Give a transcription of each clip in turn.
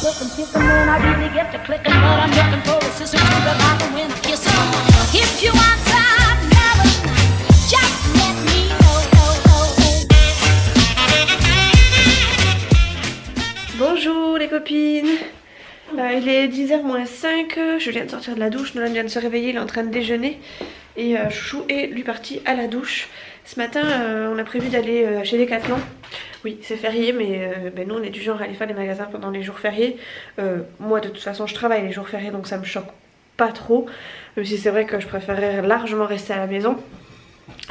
looking, kissing when I really get to clicking, but I'm looking for a sister to the bottom when I kiss her. If you want some loving, just let me know. Bonjour les copines. Il est 10h-5, je viens de sortir de la douche, Nolan vient de se réveiller, il est en train de déjeuner et Chouchou est lui parti à la douche. Ce matin on a prévu d'aller chez Decathlon. Oui c'est férié mais nous on est du genre à aller faire des magasins pendant les jours fériés. Moi de toute façon je travaille les jours fériés donc ça me choque pas trop. Même si c'est vrai que je préférerais largement rester à la maison.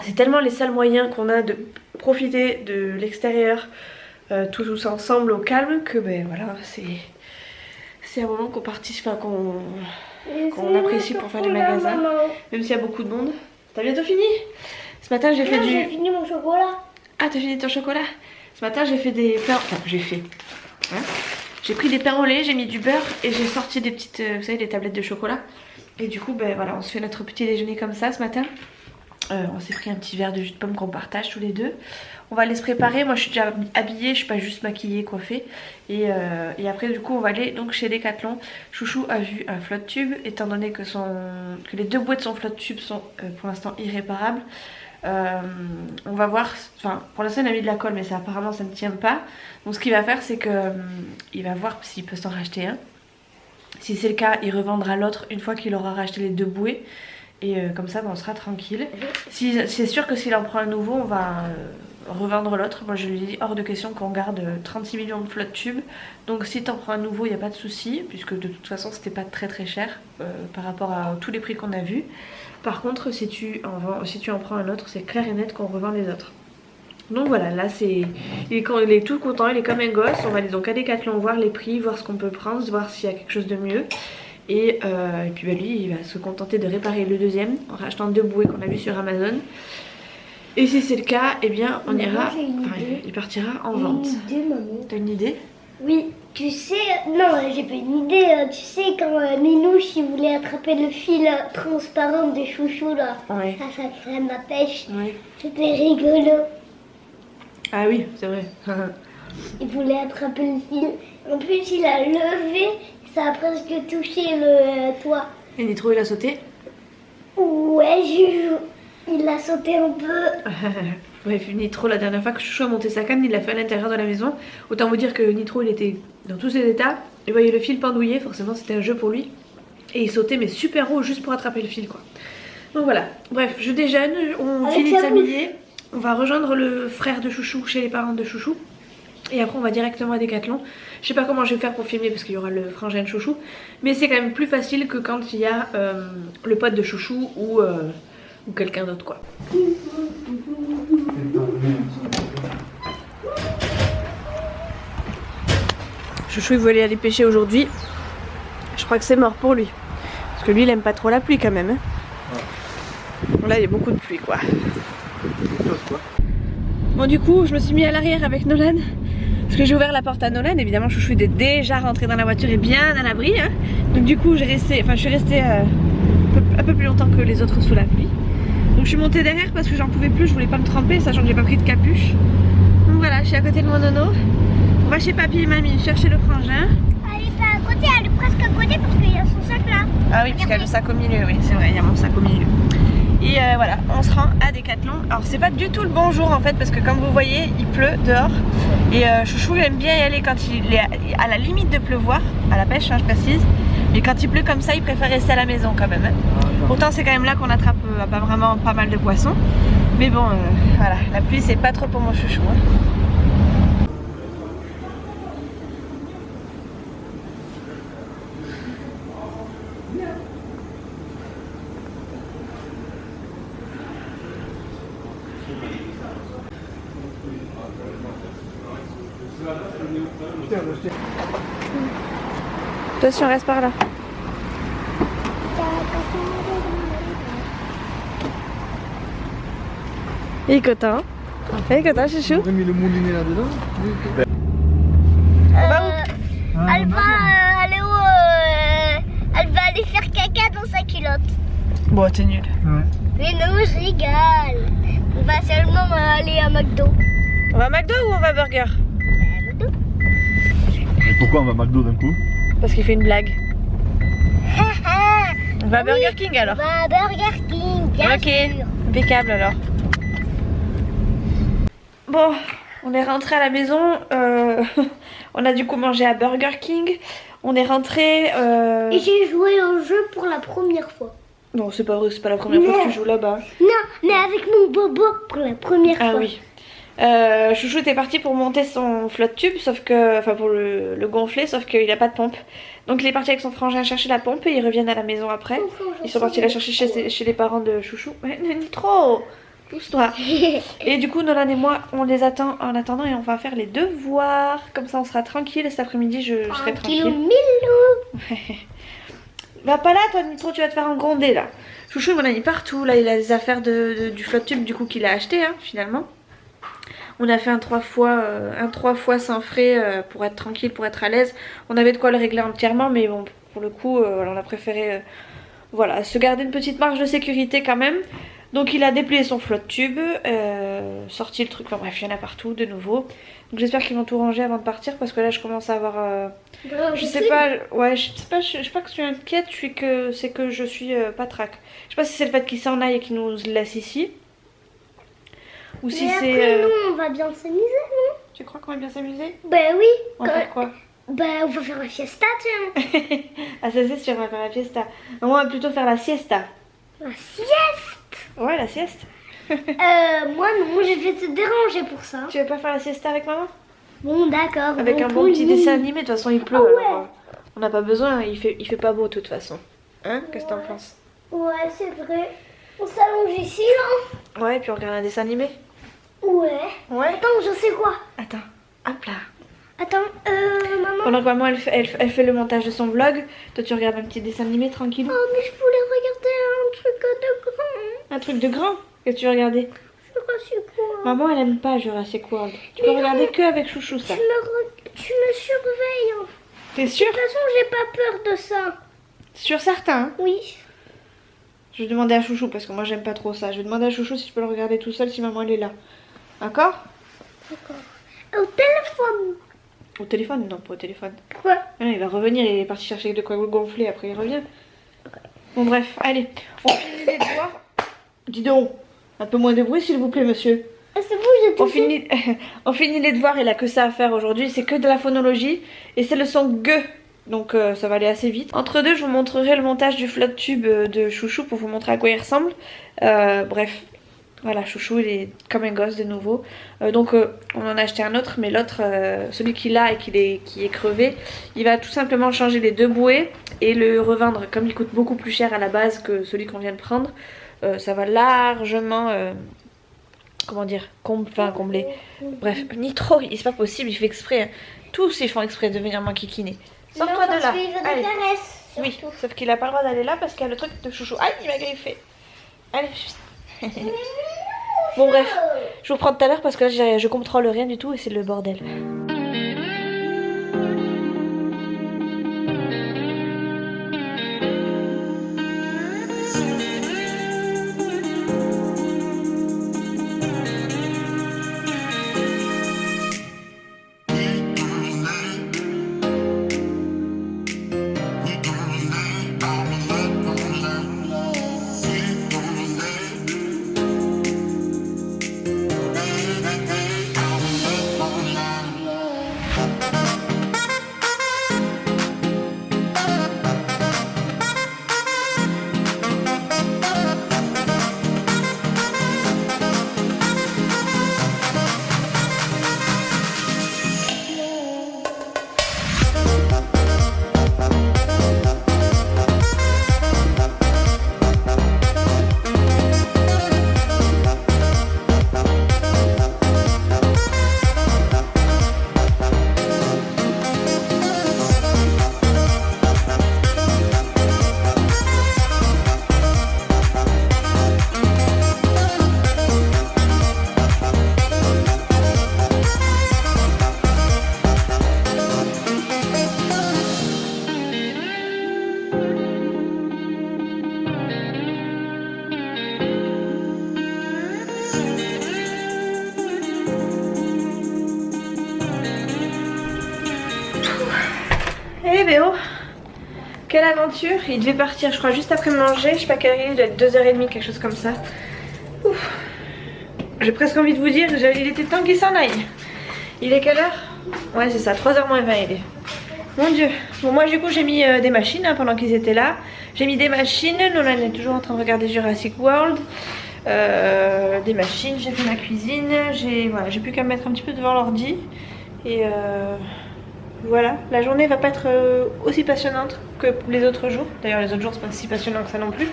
C'est tellement les seuls moyens qu'on a de profiter de l'extérieur tous ensemble au calme que ben voilà c'est un moment qu'on participe, enfin qu'on apprécie pour faire des magasins, même s'il y a beaucoup de monde. T'as bientôt fini? Ce matin j'ai fait du... J'ai fini mon chocolat. Ah t'as fini ton chocolat? Ce matin j'ai fait des pains... Enfin j'ai pris des pains au lait, j'ai mis du beurre et j'ai sorti des petites, vous savez, des tablettes de chocolat. Et du coup ben voilà, on se fait notre petit déjeuner comme ça ce matin. On s'est pris un petit verre de jus de pomme qu'on partage tous les deux. On va aller se préparer, moi je suis déjà habillée, je suis pas juste maquillée, coiffée. Et après du coup on va aller donc chez Decathlon. Chouchou a vu un flotte tube, étant donné que les deux bouées de son flotte tube sont pour l'instant irréparables. On va voir, enfin pour l'instant il a mis de la colle mais ça apparemment ça ne tient pas. Donc ce qu'il va faire c'est que il va voir s'il peut s'en racheter un. Si c'est le cas il revendra l'autre une fois qu'il aura racheté les deux bouées. Et comme ça on sera tranquille. C'est sûr que s'il en prend un nouveau on va revendre l'autre. Moi je lui ai dit hors de question qu'on garde 36 millions de flotte tubes. Donc si t'en prends un nouveau il n'y a pas de souci, puisque de toute façon c'était pas très cher par rapport à tous les prix qu'on a vus. Par contre si tu en prends un autre c'est clair et net qu'on revend les autres. Donc voilà, là il est tout content, il est comme un gosse. On va aller donc à Decathlon voir les prix, voir ce qu'on peut prendre, voir s'il y a quelque chose de mieux. Et puis bah, lui il va se contenter de réparer le deuxième en rachetant deux bouées qu'on a vu sur Amazon. Et si c'est le cas, eh bien on ira, enfin, il partira en vente. T'as une idée? Oui, tu sais, non j'ai pas une idée, tu sais quand Minouche il voulait attraper le fil transparent de Chouchou là, ouais. à sa crème à pêche, Ouais. c'était rigolo. Ah oui, c'est vrai. Il voulait attraper le fil, en plus il a levé, ça a presque touché le toit. Et Nitro il a sauté? Ouais, il a sauté un peu. Bref, Nitro la dernière fois que Chouchou a monté sa canne, il l'a fait à l'intérieur de la maison. Autant vous dire que Nitro il était dans tous ses états. Il voyait le fil pendouiller, forcément c'était un jeu pour lui. Et il sautait mais super haut juste pour attraper le fil quoi. Donc voilà, bref, je déjeune, on finit de s'habiller. On va rejoindre le frère de Chouchou chez les parents de Chouchou. Et après on va directement à Decathlon. Je sais pas comment je vais faire pour filmer parce qu'il y aura le frangin de Chouchou. Mais c'est quand même plus facile que quand il y a le pote de Chouchou ou quelqu'un d'autre quoi. Chouchou il voulait aller pêcher aujourd'hui. Je crois que c'est mort pour lui. Parce que lui il aime pas trop la pluie quand même. Hein. Là il y a beaucoup de pluie quoi. Bon du coup je me suis mis à l'arrière avec Nolan. Parce que j'ai ouvert la porte à Nolan, évidemment Chouchou est déjà rentré dans la voiture et bien à l'abri. Hein. Donc du coup je suis restée un peu plus longtemps que les autres sous la pluie. Donc je suis montée derrière parce que j'en pouvais plus, je voulais pas me tremper, sachant que j'ai pas pris de capuche. Donc voilà, je suis à côté de mon nono. On va chez papy et mamie chercher le frangin. Elle est pas à côté, elle est presque à côté parce qu'il y a son sac là. Ah oui, parce qu'il y a le sac au milieu, oui c'est vrai, il y a mon sac au milieu. Et voilà, on se rend à Decathlon. Alors c'est pas du tout le bon jour en fait parce que comme vous voyez, il pleut dehors. Et Chouchou il aime bien y aller quand il est à la limite de pleuvoir, à la pêche hein, je précise. Mais quand il pleut comme ça, il préfère rester à la maison quand même. Hein. Pourtant c'est quand même là qu'on attrape vraiment pas mal de poissons. Mais bon, voilà, la pluie c'est pas trop pour mon Chouchou. Hein. Attention, reste par là. Il est content. Il est content, Chouchou. On a mis le moulinet là-dedans. Elle va aller elle va aller faire caca dans sa culotte. Bon, t'es nul. Ouais. Mais non, je rigole. On va seulement aller à McDo. On va à McDo ou on va à Burger? McDo. Pourquoi on va à McDo d'un coup? Parce qu'il fait une blague. On va à Burger King alors. On va à Burger King, bien Ok, sûr. impeccable alors. Bon, on est rentré à la maison. On a du coup mangé à Burger King. On est rentré. Et j'ai joué au jeu pour la première fois. Non, c'est pas vrai, c'est pas la première fois que tu joues là-bas. Non, mais avec mon bobo pour la première Ah fois. oui. Chouchou était parti pour monter son flotte tube, sauf que, enfin pour le gonfler, sauf qu'il a pas de pompe. Donc il est parti avec son frangin chercher la pompe et ils reviennent à la maison après. Ils sont partis la chercher chez les parents de Chouchou. Ouais, ni trop, pousse-toi. Et du coup Nolan et moi on les attend en attendant et on va faire les devoirs. Comme ça on sera tranquille. Cet après-midi je serai tranquille. Milou. Va pas là toi Nitro, tu vas te faire engronder là. Chouchou il m'en a mis partout. Là il a les affaires du flotte tube du coup qu'il a acheté hein, finalement. On a fait un 3 fois sans frais pour être tranquille, pour être à l'aise. On avait de quoi le régler entièrement, mais bon, pour le coup, on a préféré voilà, se garder une petite marge de sécurité quand même. Donc il a déplié son flotte tube, sorti le truc, enfin bref, il y en a partout de nouveau. Donc j'espère qu'ils vont tout ranger avant de partir parce que là je commence à avoir... je sais pas, ouais, je sais pas que je suis inquiète, c'est que je suis pas trac. Je sais pas si c'est le fait qu'ils s'en aillent et qu'ils nous laissent ici. Ou si Mais c'est. après, nous, on va bien s'amuser, non? Tu crois qu'on va bien s'amuser? Ben oui. On va faire quoi? Ben on va faire la fiesta, tiens. Ah ça c'est sûr, on va faire la fiesta. Non, on va plutôt faire la siesta. La sieste. Ouais, la sieste. Moi non, je vais te déranger pour ça. Tu veux pas faire la siesta avec maman? Bon, d'accord. Avec un bon petit dessin animé, de toute façon il pleut. Ah ouais. Alors, on n'a pas besoin, il fait pas beau de toute façon. Hein? Qu'est-ce que t'en penses? Ouais, c'est vrai. On s'allonge ici, là. Ouais, et puis on regarde un dessin animé. Ouais. Ouais. Attends, je sais quoi. Attends, hop là. Attends, maman. Pendant que maman elle fait le montage de son vlog, toi tu regardes un petit dessin animé tranquille. Oh, mais je voulais regarder un truc de grand. Un truc de grand? Qu'est-ce que tu veux regarder? Je sais pas quoi. Maman elle aime pas Jurassic World. Tu peux regarder que avec Chouchou ça. Tu me surveilles. T'es sûr? De toute façon, j'ai pas peur de ça. Sur certains. Hein. Oui. Je vais demander à Chouchou parce que moi j'aime pas trop ça. Je vais demander à Chouchou si je peux le regarder tout seul si maman elle est là. D'accord? D'accord. Au téléphone. Au téléphone? Non, pas au téléphone. Pourquoi? Ah, il va revenir, il est parti chercher de quoi gonfler, après il revient. Bon bref, allez, on finit les devoirs. Dis donc, un peu moins de bruit s'il vous plaît monsieur. Ah, c'est bon, j'ai tout fait. On finit les devoirs, il a que ça à faire aujourd'hui, c'est que de la phonologie et c'est le son gueux. Donc ça va aller assez vite. Entre deux, je vous montrerai le montage du flotte tube de Chouchou pour vous montrer à quoi il ressemble. Bref, voilà, Chouchou il est comme un gosse de nouveau. Donc on en a acheté un autre, mais l'autre, celui qu'il a et qui est crevé, il va tout simplement changer les deux bouées et le revendre. Comme il coûte beaucoup plus cher à la base que celui qu'on vient de prendre, ça va largement... comment dire, combler. Bref, ni trop, c'est pas possible, il fait exprès. Hein. Tous ils font exprès de venir m'enquiquiner. Sors-toi de là. Allez. Oui, sauf qu'il a pas le droit d'aller là parce qu'il y a le truc de Chouchou. Aïe, il m'a griffé. Allez, juste. Bon bref, je vous reprends tout à l'heure parce que là je contrôle rien du tout et c'est le bordel. Eh Béo, quelle aventure. Il devait partir je crois juste après manger, je sais pas quelle heure il doit être 2h30, quelque chose comme ça. Ouf. J'ai presque envie de vous dire, il était temps qu'il s'en aille. Il est quelle heure? Ouais c'est ça, 3h moins 20 il est. Mon dieu. Bon moi du coup j'ai mis des machines hein, pendant qu'ils étaient là. J'ai mis des machines, Nolan est toujours en train de regarder Jurassic World. Des machines, j'ai fait ma cuisine, j'ai plus qu'à me mettre un petit peu devant l'ordi. Et voilà, la journée va pas être aussi passionnante que les autres jours. D'ailleurs les autres jours c'est pas si passionnant que ça non plus.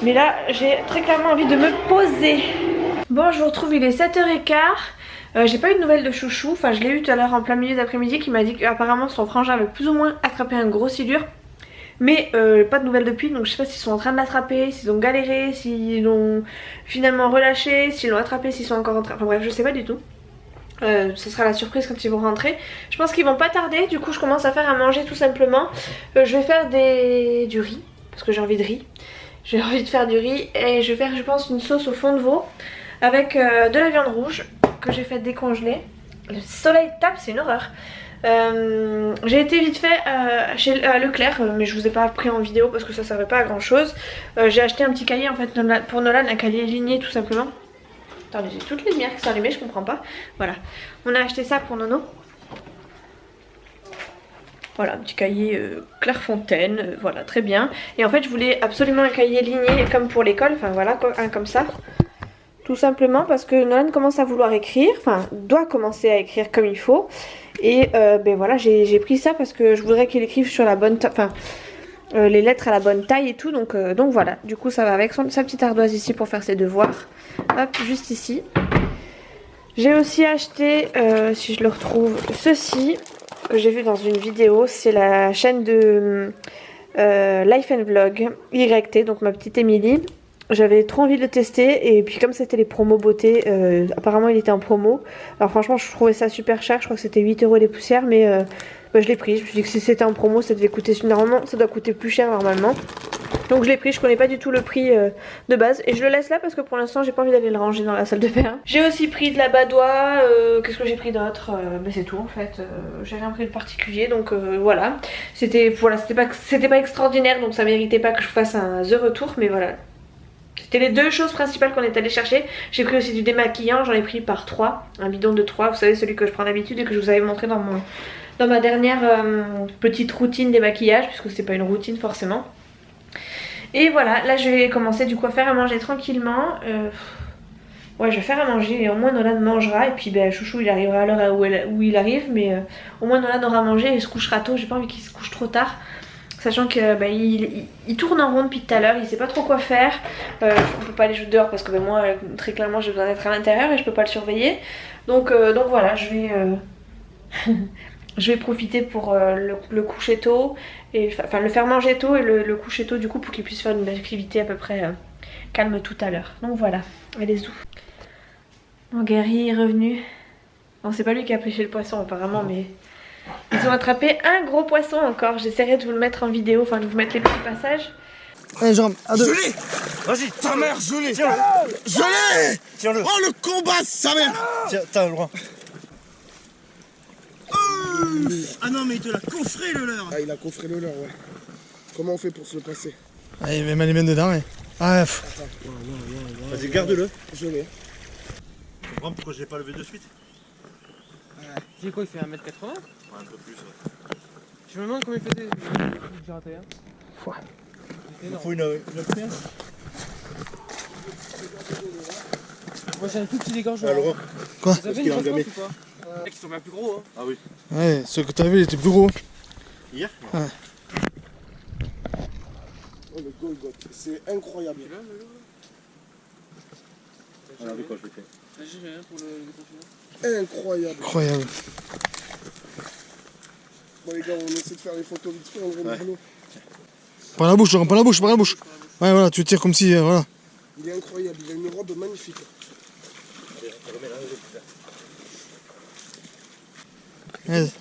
Mais là j'ai très clairement envie de me poser. Bon je vous retrouve, il est 7h15. J'ai pas eu de nouvelles de Chouchou, enfin je l'ai eu tout à l'heure en plein milieu d'après-midi qui m'a dit qu'apparemment son frangin avait plus ou moins attrapé un gros silure. Mais pas de nouvelles depuis, donc je sais pas s'ils sont en train de l'attraper, s'ils ont galéré, s'ils l'ont finalement relâché, s'ils l'ont attrapé, s'ils sont encore en train... Enfin bref je sais pas du tout. Ce sera la surprise quand ils vont rentrer. Je pense qu'ils vont pas tarder, du coup je commence à faire à manger tout simplement. Je vais faire du riz, parce que j'ai envie de riz. J'ai envie de faire du riz et je vais faire je pense une sauce au fond de veau avec de la viande rouge que j'ai fait décongeler. Le soleil tape, c'est une horreur. J'ai été vite fait chez Leclerc, mais je vous ai pas pris en vidéo parce que ça servait pas à grand chose. J'ai acheté un petit cahier en fait pour Nolan, un cahier ligné tout simplement. Attendez, j'ai toutes les lumières qui sont allumées, je comprends pas. Voilà, on a acheté ça pour Nono. Voilà, un petit cahier Clairefontaine, voilà, très bien. Et en fait je voulais absolument un cahier ligné comme pour l'école, enfin voilà, un comme ça. Tout simplement parce que Nolan commence à vouloir écrire, enfin doit commencer à écrire comme il faut. Et ben voilà, j'ai pris ça parce que je voudrais qu'il écrive sur la bonne enfin les lettres à la bonne taille et tout. Donc voilà, du coup ça va avec sa petite ardoise ici pour faire ses devoirs. Hop, juste ici. J'ai aussi acheté, si je le retrouve, ceci que j'ai vu dans une vidéo. C'est la chaîne de Life and Vlog YT, donc ma petite Émilie. J'avais trop envie de le tester et puis comme c'était les promos beauté, apparemment il était en promo. Alors franchement je trouvais ça super cher, je crois que c'était 8 € les poussières, mais bah, je l'ai pris. Je me suis dit que si c'était en promo ça devait coûter, normalement ça doit coûter plus cher normalement. Donc je l'ai pris, je connais pas du tout le prix de base et je le laisse là parce que pour l'instant j'ai pas envie d'aller le ranger dans la salle de bain. J'ai aussi pris de la badoie, qu'est-ce que j'ai pris d'autre? Mais c'est tout en fait, j'ai rien pris de particulier donc voilà. C'était pas extraordinaire donc ça méritait pas que je fasse un The Retour, mais voilà. C'était les deux choses principales qu'on est allé chercher. J'ai pris aussi du démaquillant, j'en ai pris par 3, un bidon de 3, vous savez celui que je prends d'habitude et que je vous avais montré dans ma dernière petite routine démaquillage, puisque c'est pas une routine forcément. Et voilà, là je vais commencer du coup à faire à manger tranquillement. Ouais, je vais faire à manger et au moins Nolan mangera et puis ben, Chouchou il arrivera à l'heure où il arrive, mais au moins Nolan aura mangé et se couchera tôt, j'ai pas envie qu'il se couche trop tard. Sachant que bah, il tourne en rond depuis tout à l'heure, il sait pas trop quoi faire. On peut pas aller jouer dehors parce que bah, moi très clairement j'ai besoin d'être à l'intérieur et je peux pas le surveiller. Donc voilà, je vais profiter pour le coucher tôt, enfin le faire manger tôt et le coucher tôt du coup pour qu'il puisse faire une activité à peu près calme tout à l'heure. Donc voilà, allez zou. Mon guerrier est revenu. Bon c'est pas lui qui a pêché le poisson apparemment, mais... Ils ont attrapé un gros poisson encore. J'essaierai de vous le mettre en vidéo, enfin de vous mettre les petits passages. Allez, jambes, à deux. Je l'ai. Vas-y, ta mère, je l'ai. Je l'ai. Tiens-le. Oh, le combat, sa mère. Tiens, t'as le droit. Ah non, mais il te l'a coffré le leurre. Ah, il a coffré le leurre, ouais. Comment on fait pour se le passer? Allez, mets les mains dedans, ouais. Ah, Vas-y, garde-le. Je l'ai. Tu comprends pourquoi je l'ai pas levé de suite? Tu sais quoi, il fait 1m80? Ouais, un peu plus. Ouais. Je me demande combien il faisait. J'ai raté, hein. Il faut une pierre. Moi j'ai un tout petit dégorgement. Alors, quoi? Vous avez qu'il une a engamé. grosse ou pas? Ils sont bien plus gros, hein. ah oui. Ouais, ce que t'as vu, il était plus gros. Hier? Ouais. Oh, le Golgoth, c'est incroyable. Regardez quoi je l'ai fait. J'ai rien pour le déconfinement. Incroyable. Incroyable. Bon, les gars, on essaie de faire les photos vite fait, on le remet à l'eau. Par la bouche, Laurent, par la bouche, par la bouche. Ouais, voilà, tu tires comme si, voilà. Il est incroyable, il a une robe magnifique.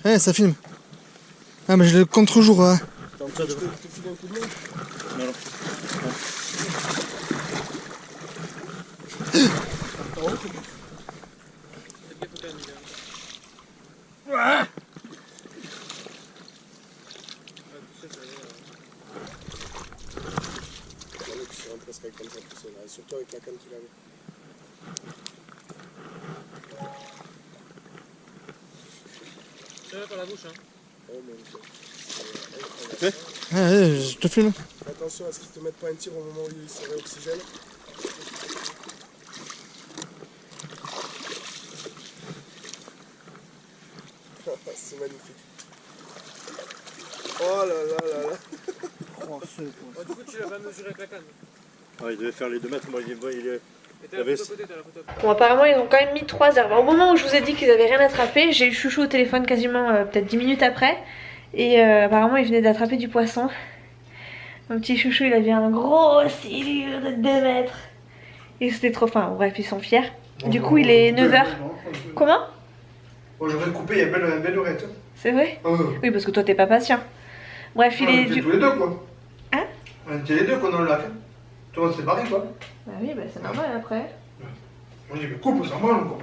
Ouais, ça filme. Ah, mais je le contre-jour, hein. Comme ça, Je te file un coup de main. non, non. fait comme ça tout seul, hein, surtout avec la canne qu'il avait. Tiens-le par la bouche, hein. Oh mon dieu. Ouais, je te filme. Attention à ce qu'ils te mettent pas un tir au moment où il se réoxygène. C'est magnifique. Oh là là là là. Oh, du coup, tu l'as pas mesuré avec la canne. Ah, il devait faire les 2 mètres, moi il est. Et t'as la avait- photo à côté, t'as la photo à côté. Bon, apparemment, ils ont quand même mis 3 heures. Au moment où je vous ai dit qu'ils avaient rien attrapé, j'ai eu Chouchou au téléphone quasiment peut-être 10 minutes après. Et apparemment, il venait d'attraper du poisson. Mon petit Chouchou, il avait un gros silure de 2 mètres. Et c'était trop fin. Bref, ils sont fiers. Du coup, il est 9h. Comment? Bon, j'aurais coupé, il y a belle oreille. C'est vrai? Oh, Oui, parce que toi, t'es pas patient. Bref, il est. tous les deux, quoi. Hein? On était les deux, quoi, dans le lac. Tout le monde s'est barré, quoi. Bah oui, bah c'est normal après. Moi, j'ai dit, mais coupe, ça va, quoi.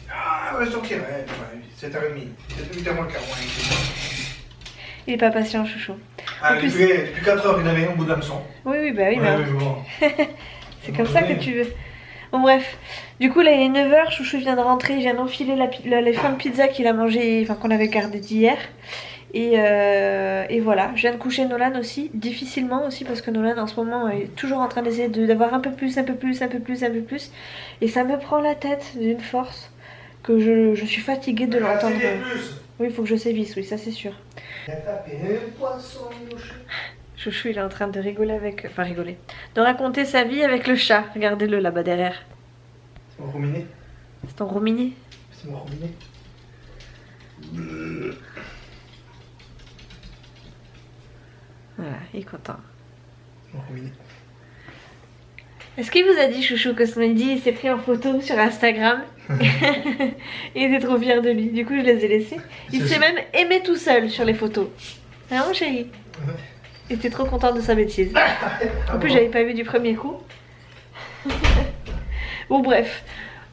Ah, ouais, sortir, ouais, 7h30. 8h moins le quart, ouais. Il est pas patient, Chouchou. Ah, En plus- depuis 4h, il avait un bout d'hameçon. Oui, oui, bah oui, Ouais, bah. mais bon. C'est comme ça que tu veux. Bon bref, du coup là il est 9h, Chouchou vient de rentrer, il vient d'enfiler les fins de pizza qu'il a mangé, enfin qu'on avait gardé d'hier. Et voilà, je viens de coucher Nolan aussi, difficilement aussi parce que Nolan en ce moment est toujours en train d'essayer d'avoir un peu plus. Et ça me prend la tête d'une force que je suis fatiguée de l'entendre. Oui, il faut que je sévisse, oui, ça c'est sûr. Il a tapé un poisson, Chouchou il est en train de rigoler enfin rigoler, de raconter sa vie avec le chat, regardez-le là-bas derrière. C'est mon rominé. C'est ton rominé. C'est mon rominé. Voilà, il est content. Mon rominé. Est-ce qu'il vous a dit Chouchou que ce midi il s'est pris en photo sur Instagram? Il était trop fier de lui, du coup je les ai laissés. Il s'est même aimé tout seul sur les photos. Ah mon chéri? Il était trop content de sa bêtise. En plus j'avais pas vu du premier coup. Bon bref.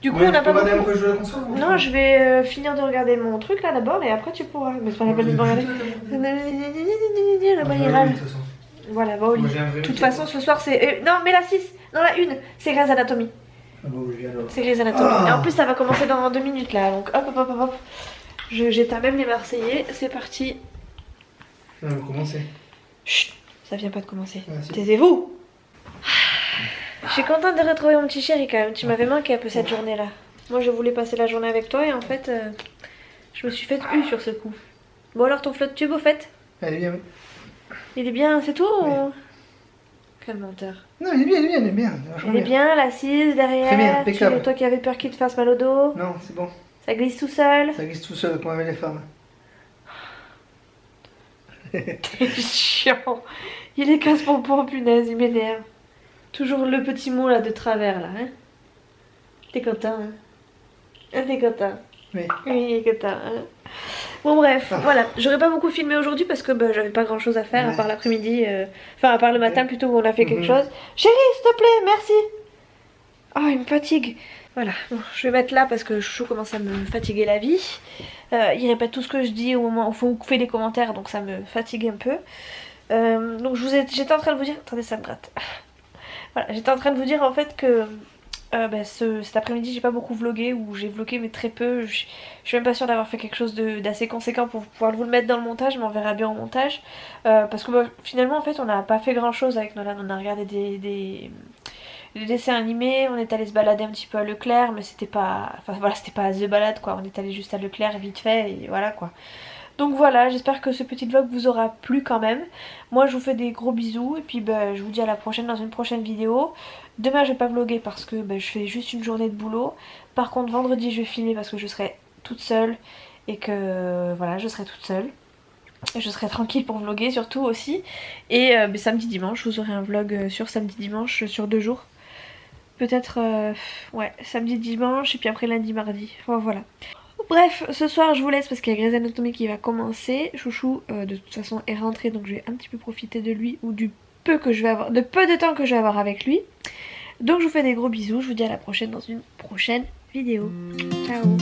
Du coup on n'a pas beaucoup... un peu jouer à la console ou Non, je vais finir de regarder mon truc là d'abord et après tu pourras. Mais c'est pas la peine de me regarder. Là-bas il râle. Voilà, va au lit. De toute façon ce soir c'est... non mais la 6, non la 1, c'est Grey's Anatomy. Ah bon, oui, alors. C'est Grey's Anatomy. Ah. Et en plus ça va commencer dans 2 minutes là, donc hop hop hop hop hop. J'éteins même les Marseillais, c'est parti. On va commencer. Chut, ça vient pas de commencer. Ah, si. Taisez-vous. Je suis contente de retrouver mon petit chéri quand même, tu m'avais manqué un peu cette journée là. Moi je voulais passer la journée avec toi et en fait je me suis fait sur ce coup. Bon alors ton flotte tube au fait? Elle est bien, oui. Il est bien, c'est tout Oui. ou... Quel menteur. Non, elle est bien, elle est bien, elle est bien. Il est bien, l'assise derrière. Très bien, impeccable. Toi qui avais peur qu'il te fasse mal au dos. Non, c'est bon. Ça glisse tout seul. Ça glisse tout seul, comme avec les femmes. T'es chiant. Il est casse-pompon, punaise, il m'énerve. Toujours le petit mot là de travers là, hein. T'es content, hein? Hein, t'es content? Oui. Oui, il est content, hein. Bon bref, voilà, j'aurais pas beaucoup filmé aujourd'hui parce que bah, j'avais pas grand chose à faire à part l'après-midi, enfin à part le matin plutôt où on a fait quelque chose. Chérie, s'il te plaît, merci. Oh, il me fatigue. Voilà, bon, je vais mettre là parce que Chouchou commence à me fatiguer la vie. Il répète tout ce que je dis au moment où on fait les commentaires, donc ça me fatigue un peu. Donc j'étais en train de vous dire, attendez ça me gratte. Voilà, j'étais en train de vous dire en fait que cet après-midi j'ai pas beaucoup vlogué, ou j'ai vlogué mais très peu. Je suis même pas sûre d'avoir fait quelque chose d'assez conséquent pour pouvoir vous le mettre dans le montage, mais on verra bien au montage. Parce que finalement en fait on n'a pas fait grand chose avec Nolan, on a regardé des dessins animés, on est allé se balader un petit peu à Leclerc, mais c'était pas... Enfin voilà, c'était pas The Balade quoi, on est allé juste à Leclerc vite fait et voilà quoi. Donc voilà, j'espère que ce petit vlog vous aura plu quand même. Moi je vous fais des gros bisous et puis je vous dis à la prochaine dans une prochaine vidéo. Demain je vais pas vlogger parce que je fais juste une journée de boulot. Par contre vendredi je vais filmer parce que je serai toute seule et que voilà, je serai toute seule. Et je serai tranquille pour vlogger surtout aussi. Et samedi dimanche, vous aurez un vlog sur samedi dimanche sur 2 jours. Peut-être ouais, samedi dimanche et puis après lundi mardi. Enfin, voilà. Bref, ce soir je vous laisse parce qu'il y a Grey's Anatomy qui va commencer. Chouchou de toute façon est rentré, donc je vais un petit peu profiter de lui ou du peu que je vais avoir, de peu de temps que je vais avoir avec lui. Donc je vous fais des gros bisous, je vous dis à la prochaine dans une prochaine vidéo. Ciao.